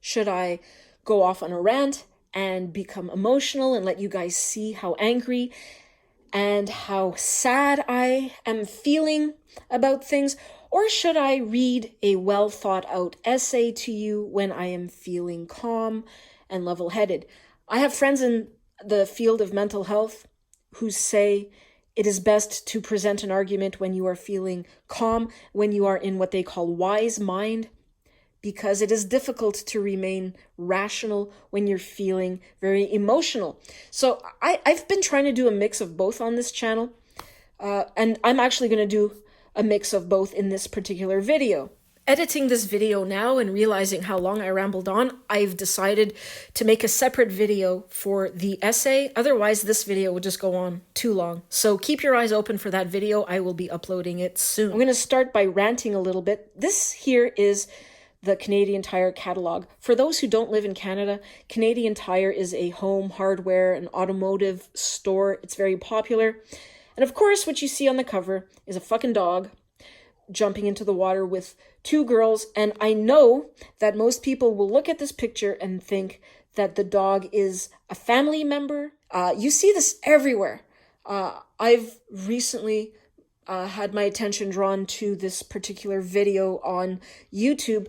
Should I go off on a rant and become emotional and let you guys see how angry and how sad I am feeling about things? Or should I read a well thought out essay to you when I am feeling calm and level headed? I have friends in the field of mental health who say it is best to present an argument when you are feeling calm, when you are in what they call wise mind, because it is difficult to remain rational when you're feeling very emotional. So I've been trying to do a mix of both on this channel, and I'm actually going to do a mix of both in this particular video. Editing this video now and realizing how long I rambled on, I've decided to make a separate video for the essay. Otherwise, this video would just go on too long. So keep your eyes open for that video. I will be uploading it soon. I'm going to start by ranting a little bit. This here is the Canadian Tire catalog. For those who don't live in Canada, Canadian Tire is a home hardware and automotive store. It's very popular. And of course, what you see on the cover is a fucking dog jumping into the water with two girls. And I know that most people will look at this picture and think that the dog is a family member. You see this everywhere. I've recently had my attention drawn to this particular video on YouTube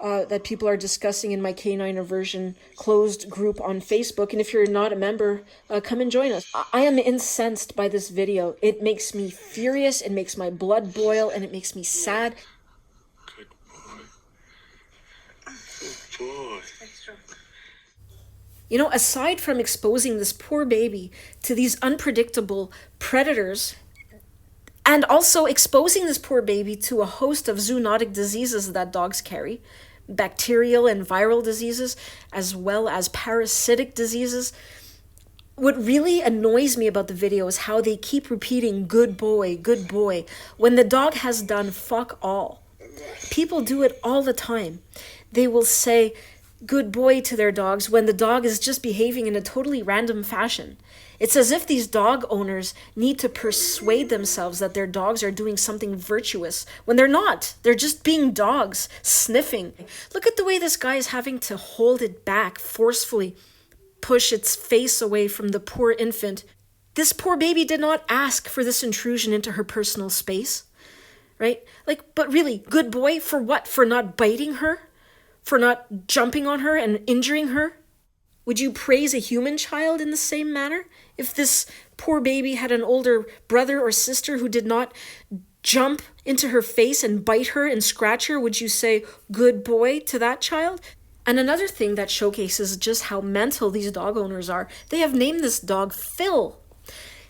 that people are discussing in my Canine Aversion closed group on Facebook. And if you're not a member, come and join us. I am incensed by this video. It makes me furious, it makes my blood boil, and it makes me sad. Good boy. Good boy. You know, aside from exposing this poor baby to these unpredictable predators, and also exposing this poor baby to a host of zoonotic diseases that dogs carry, bacterial and viral diseases, as well as parasitic diseases. What really annoys me about the video is how they keep repeating, good boy, when the dog has done fuck all. People do it all the time. They will say good boy to their dogs when the dog is just behaving in a totally random fashion. It's as if these dog owners need to persuade themselves that their dogs are doing something virtuous when they're not. They're just being dogs, sniffing. Look at the way this guy is having to hold it back, forcefully push its face away from the poor infant. This poor baby did not ask for this intrusion into her personal space, right? But really, good boy for what? For not biting her? For not jumping on her and injuring her? Would you praise a human child in the same manner? If this poor baby had an older brother or sister who did not jump into her face and bite her and scratch her, would you say, good boy to that child? And another thing that showcases just how mental these dog owners are, they have named this dog Phil.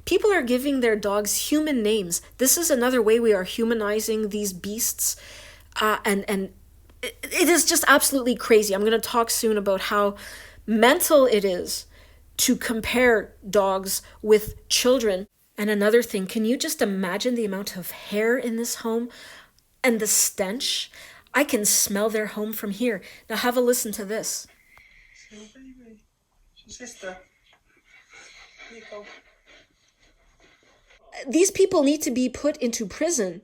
People are giving their dogs human names. This is another way we are humanizing these beasts. And it is just absolutely crazy. I'm going to talk soon about how mental it is to compare dogs with children. And another thing, can you just imagine the amount of hair in this home and the stench? I can smell their home from here. Now have a listen to this. Baby, she's sister. Nico. These people need to be put into prison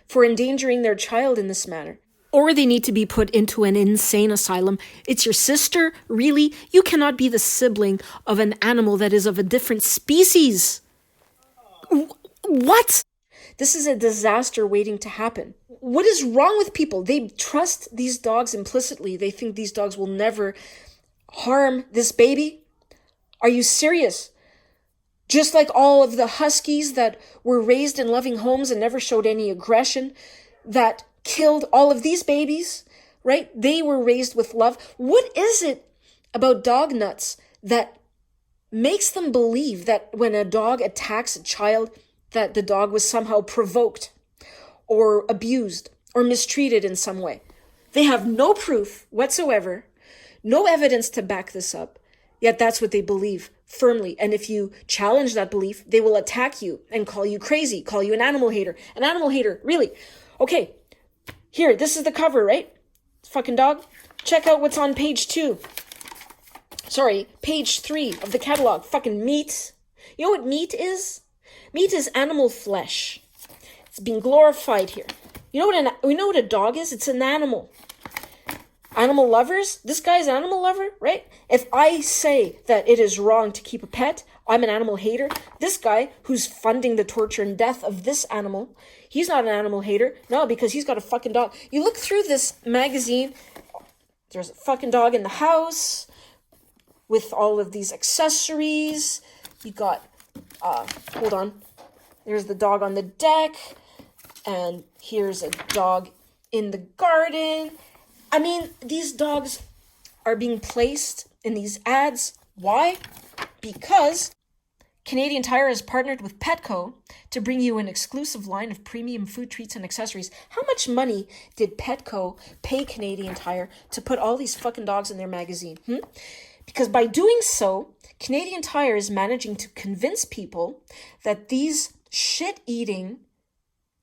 for endangering their child in this manner. Or they need to be put into an insane asylum. It's your sister? Really? You cannot be the sibling of an animal that is of a different species. What? This is a disaster waiting to happen. What is wrong with people? They trust these dogs implicitly. They think these dogs will never harm this baby. Are you serious? Just like all of the huskies that were raised in loving homes and never showed any aggression, that killed all of these babies, right? They were raised with love. What is it about dog nuts that makes them believe that when a dog attacks a child, that the dog was somehow provoked or abused or mistreated in some way? They have no proof whatsoever, no evidence to back this up, yet that's what they believe firmly. And if you challenge that belief, they will attack you and call you crazy, call you an animal hater. An animal hater, really? Okay. Here, this is the cover, right? Fucking dog. Check out what's on page 2. Sorry, page 3 of the catalog. Fucking meat. You know what meat is? Meat is animal flesh. It's being glorified here. We know what a dog is? It's an animal. Animal lovers, this guy's an animal lover, right? If I say that it is wrong to keep a pet, I'm an animal hater. This guy who's funding the torture and death of this animal, he's not an animal hater. No, because he's got a fucking dog. You look through this magazine, there's a fucking dog in the house with all of these accessories. You got, hold on. There's the dog on the deck, and here's a dog in the garden. I mean, these dogs are being placed in these ads. Why? Because Canadian Tire has partnered with Petco to bring you an exclusive line of premium food treats and accessories. How much money did Petco pay Canadian Tire to put all these fucking dogs in their magazine? Because by doing so, Canadian Tire is managing to convince people that these shit-eating,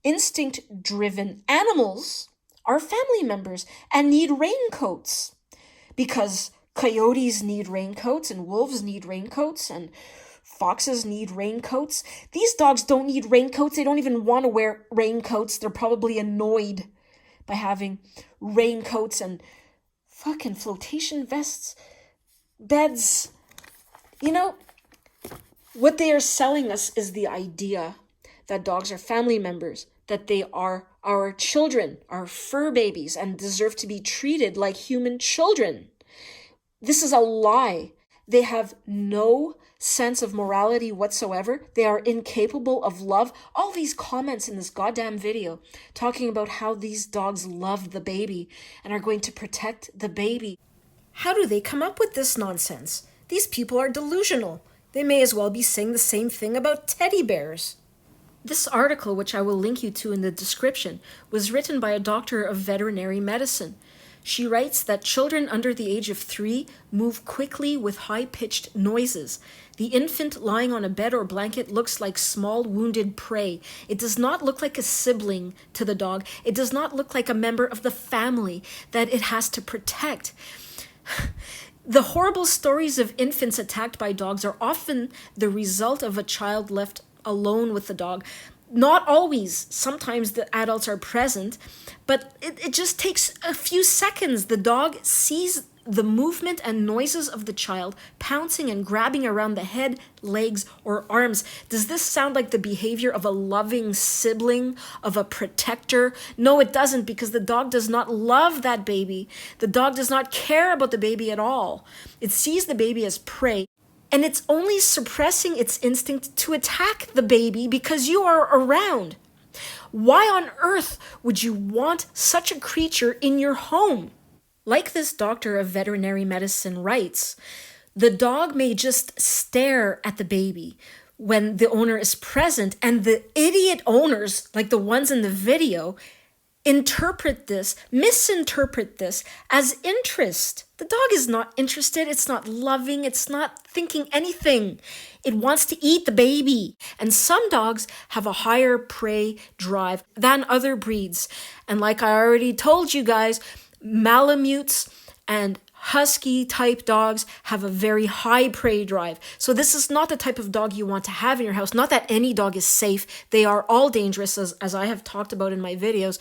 instinct-driven animals are family members and need raincoats. Because coyotes need raincoats and wolves need raincoats and foxes need raincoats. These dogs don't need raincoats. They don't even want to wear raincoats. They're probably annoyed by having raincoats and fucking flotation vests, beds. You know, what they are selling us is the idea that dogs are family members, that they are our children, our fur babies, and deserve to be treated like human children. This is a lie. They have no sense of morality whatsoever. They are incapable of love. All these comments in this goddamn video talking about how these dogs love the baby and are going to protect the baby. How do they come up with this nonsense? These people are delusional. They may as well be saying the same thing about teddy bears. This article, which I will link you to in the description, was written by a doctor of veterinary medicine. She writes that children under the age of 3 move quickly with high-pitched noises. The infant lying on a bed or blanket looks like small wounded prey. It does not look like a sibling to the dog. It does not look like a member of the family that it has to protect. The horrible stories of infants attacked by dogs are often the result of a child left alone with the dog. Not always. Sometimes the adults are present, but it just takes a few seconds. The dog sees the movement and noises of the child pouncing and grabbing around the head, legs, or arms. Does this sound like the behavior of a loving sibling, of a protector? No, it doesn't, because the dog does not love that baby. The dog does not care about the baby at all. It sees the baby as prey. And it's only suppressing its instinct to attack the baby because you are around. Why on earth would you want such a creature in your home? Like this doctor of veterinary medicine writes, the dog may just stare at the baby when the owner is present, and the idiot owners, like the ones in the video, misinterpret this as interest. The dog is not interested, it's not loving, it's not thinking anything. It wants to eat the baby. And some dogs have a higher prey drive than other breeds. And like I already told you guys, Malamutes and husky type dogs have a very high prey drive. So this is not the type of dog you want to have in your house. Not that any dog is safe. They are all dangerous, as I have talked about in my videos.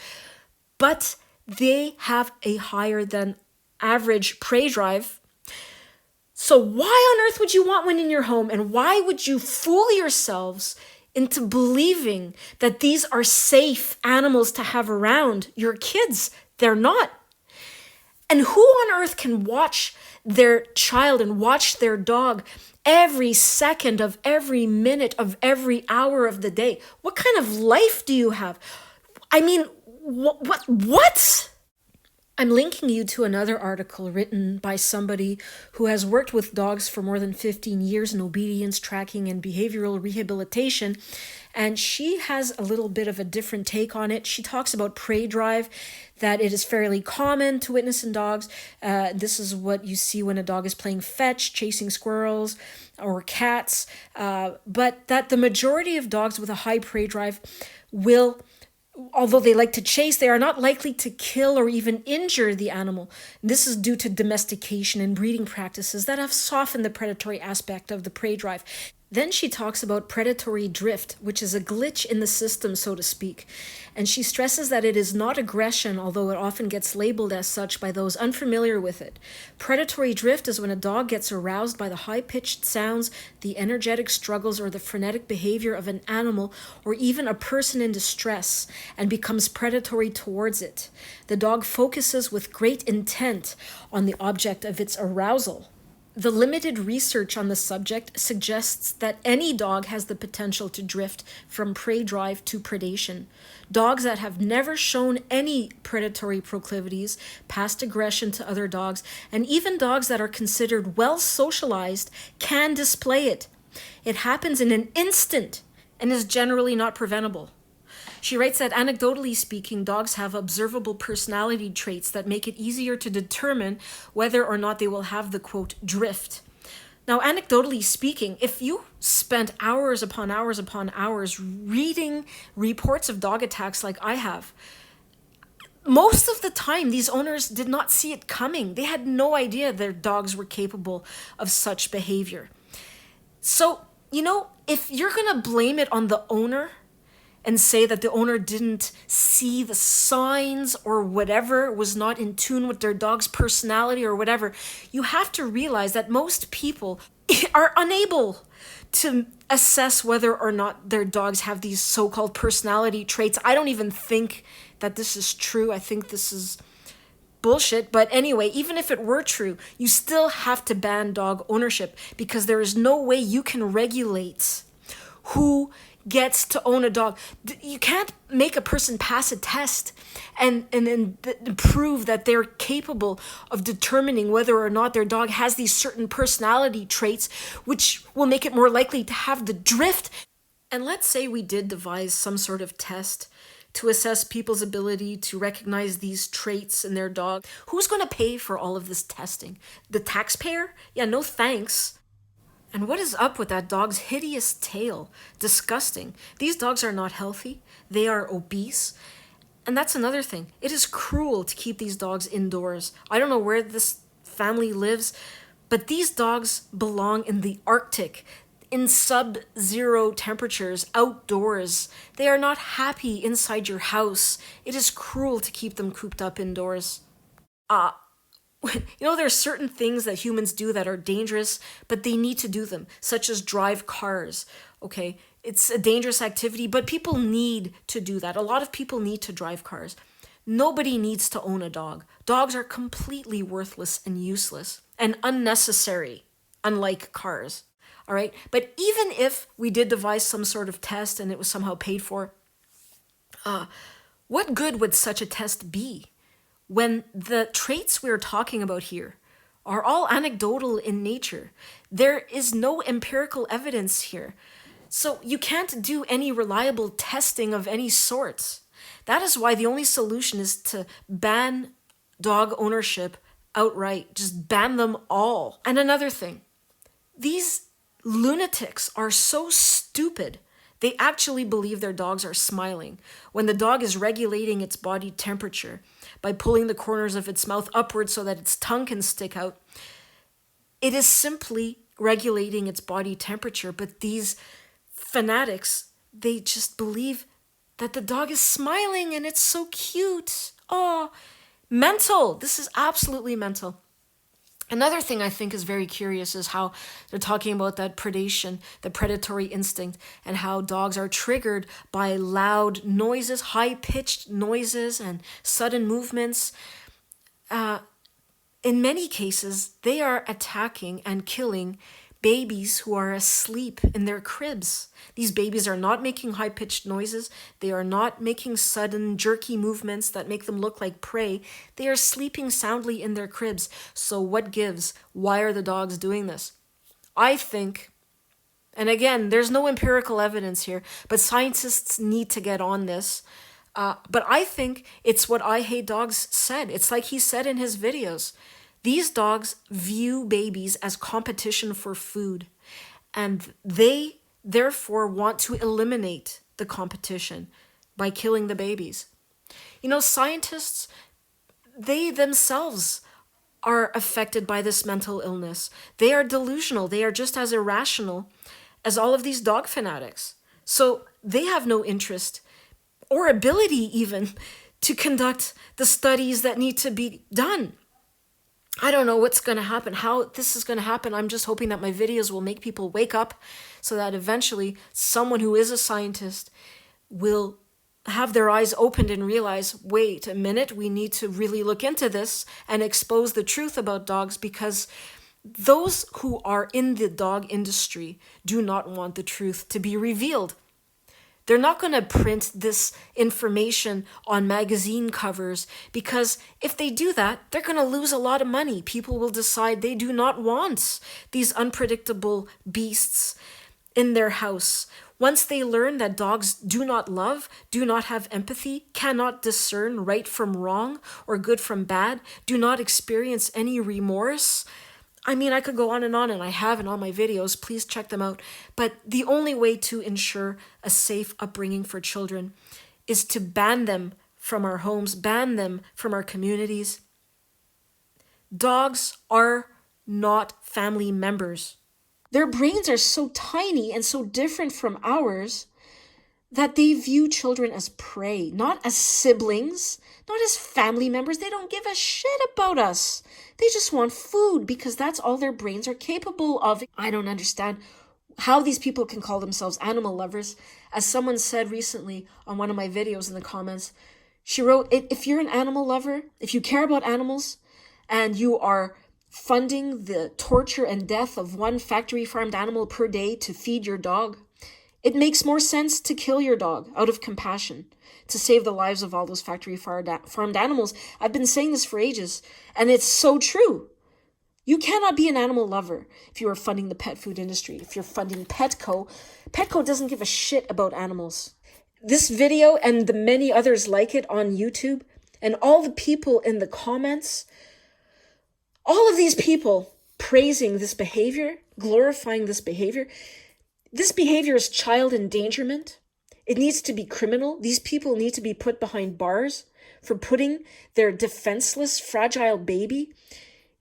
But they have a higher than average prey drive. So why on earth would you want one in your home? And why would you fool yourselves into believing that these are safe animals to have around your kids? They're not. And who on earth can watch their child and watch their dog every second of every minute of every hour of the day? What kind of life do you have? I mean, what? I'm linking you to another article written by somebody who has worked with dogs for more than 15 years in obedience tracking and behavioral rehabilitation. And she has a little bit of a different take on it. She talks about prey drive, that it is fairly common to witness in dogs. This is what you see when a dog is playing fetch, chasing squirrels or cats. But that the majority of dogs with a high prey drive will, although they like to chase, they are not likely to kill or even injure the animal. This is due to domestication and breeding practices that have softened the predatory aspect of the prey drive. Then she talks about predatory drift, which is a glitch in the system, so to speak. And she stresses that it is not aggression, although it often gets labeled as such by those unfamiliar with it. Predatory drift is when a dog gets aroused by the high-pitched sounds, the energetic struggles, or the frenetic behavior of an animal, or even a person in distress, and becomes predatory towards it. The dog focuses with great intent on the object of its arousal. The limited research on the subject suggests that any dog has the potential to drift from prey drive to predation. Dogs that have never shown any predatory proclivities, past aggression to other dogs, and even dogs that are considered well socialized can display it. It happens in an instant and is generally not preventable. She writes that anecdotally speaking, dogs have observable personality traits that make it easier to determine whether or not they will have the, quote, drift. Now, anecdotally speaking, if you spent hours upon hours upon hours reading reports of dog attacks like I have, most of the time, these owners did not see it coming. They had no idea their dogs were capable of such behavior. So, if you're going to blame it on the owner, and say that the owner didn't see the signs or whatever, was not in tune with their dog's personality or whatever, you have to realize that most people are unable to assess whether or not their dogs have these so-called personality traits. I don't even think that this is true. I think this is bullshit. But anyway, even if it were true, you still have to ban dog ownership because there is no way you can regulate who gets to own a dog. You can't make a person pass a test and then prove that they're capable of determining whether or not their dog has these certain personality traits, which will make it more likely to have the drift. And let's say we did devise some sort of test to assess people's ability to recognize these traits in their dog. Who's going to pay for all of this testing? The taxpayer? Yeah, no thanks. And what is up with that dog's hideous tail? Disgusting. These dogs are not healthy. They are obese. And that's another thing. It is cruel to keep these dogs indoors. I don't know where this family lives, but these dogs belong in the Arctic, in sub-zero temperatures, outdoors. They are not happy inside your house. It is cruel to keep them cooped up indoors. There are certain things that humans do that are dangerous, but they need to do them, such as drive cars, okay? It's a dangerous activity, but people need to do that. A lot of people need to drive cars. Nobody needs to own a dog. Dogs are completely worthless and useless and unnecessary, unlike cars, all right? But even if we did devise some sort of test and it was somehow paid for, what good would such a test be when the traits we're talking about here are all anecdotal in nature? There is no empirical evidence here. So you can't do any reliable testing of any sorts. That is why the only solution is to ban dog ownership outright. Just ban them all. And another thing, these lunatics are so stupid. They actually believe their dogs are smiling when the dog is regulating its body temperature by pulling the corners of its mouth upward so that its tongue can stick out. It is simply regulating its body temperature, but these fanatics, they just believe that the dog is smiling and it's so cute. Oh, mental. This is absolutely mental. Another thing I think is very curious is how they're talking about that predation, the predatory instinct, and how dogs are triggered by loud noises, high-pitched noises, and sudden movements. In many cases, they are attacking and killing babies who are asleep in their cribs. These babies are not making high-pitched noises. They are not making sudden jerky movements that make them look like prey. They are sleeping soundly in their cribs. So what gives? Why are the dogs doing this? I think, and again, there's no empirical evidence here, but scientists need to get on this. But I think it's what I Hate Dogs said. It's like he said in his videos. These dogs view babies as competition for food, and they therefore want to eliminate the competition by killing the babies. Scientists, they themselves are affected by this mental illness. They are delusional. They are just as irrational as all of these dog fanatics. So they have no interest or ability even to conduct the studies that need to be done. I don't know what's going to happen, how this is going to happen. I'm just hoping that my videos will make people wake up so that eventually someone who is a scientist will have their eyes opened and realize, wait a minute, we need to really look into this and expose the truth about dogs, because those who are in the dog industry do not want the truth to be revealed. They're not going to print this information on magazine covers, because if they do that, they're going to lose a lot of money. People will decide they do not want these unpredictable beasts in their house. Once they learn that dogs do not love, do not have empathy, cannot discern right from wrong or good from bad, do not experience any remorse. I mean, I could go on, and I have in all my videos. Please check them out. But the only way to ensure a safe upbringing for children is to ban them from our homes, ban them from our communities. Dogs are not family members. Their brains are so tiny and so different from ours that they view children as prey, not as siblings, not as family members. They don't give a shit about us. They just want food because that's all their brains are capable of. I don't understand how these people can call themselves animal lovers. As someone said recently on one of my videos in the comments, she wrote, if you're an animal lover, if you care about animals and you are funding the torture and death of one factory farmed animal per day to feed your dog, it makes more sense to kill your dog out of compassion, to save the lives of all those factory farmed animals. I've been saying this for ages, and it's so true. You cannot be an animal lover if you are funding the pet food industry. If you're funding Petco, Petco doesn't give a shit about animals. This video and the many others like it on YouTube, and all the people in the comments, all of these people praising this behavior, glorifying this behavior is child endangerment. It needs to be criminal. These people need to be put behind bars for putting their defenseless, fragile baby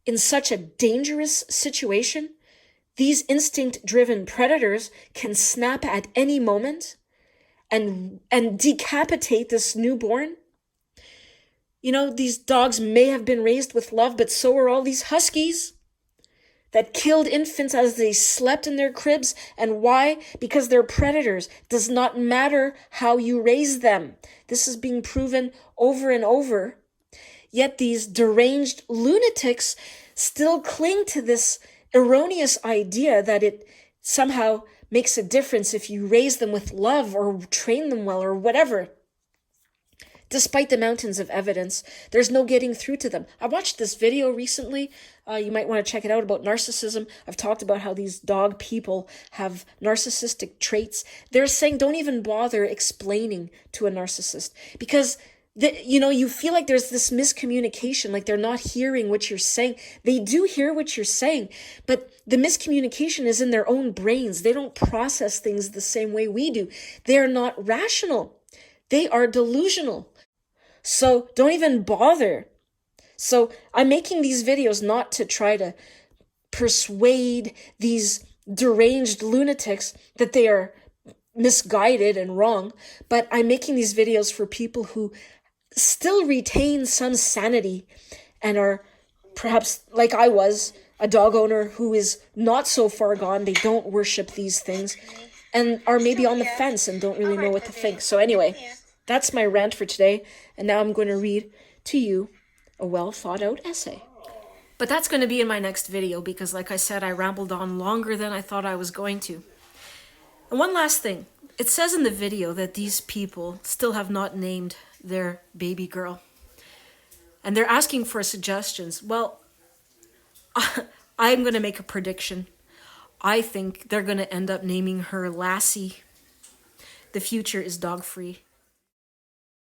in such a dangerous situation. These instinct-driven predators can snap at any moment and decapitate this newborn. You know, these dogs may have been raised with love, but so are all these huskies that killed infants as they slept in their cribs. And why? Because they're predators. Does not matter how you raise them. This is being proven over and over. Yet these deranged lunatics still cling to this erroneous idea that it somehow makes a difference if you raise them with love or train them well or whatever. Despite the mountains of evidence, there's no getting through to them. I watched this video recently. You might want to check it out, about narcissism. I've talked about how these dog people have narcissistic traits. They're saying don't even bother explaining to a narcissist, because you feel like there's this miscommunication, like they're not hearing what you're saying. They do hear what you're saying, but the miscommunication is in their own brains. They don't process things the same way we do. They're not rational. They are delusional. So don't even bother. So I'm making these videos not to try to persuade these deranged lunatics that they are misguided and wrong, but I'm making these videos for people who still retain some sanity and are perhaps, like I was, a dog owner who is not so far gone. They don't worship these things and are maybe on the fence and don't really know what to think. So anyway, that's my rant for today. And now I'm going to read to you a well thought out essay. But that's going to be in my next video because, like I said, I rambled on longer than I thought I was going to. And one last thing. It says in the video that these people still have not named their baby girl. And they're asking for suggestions. Well, I'm going to make a prediction. I think they're going to end up naming her Lassie. The future is dog-free.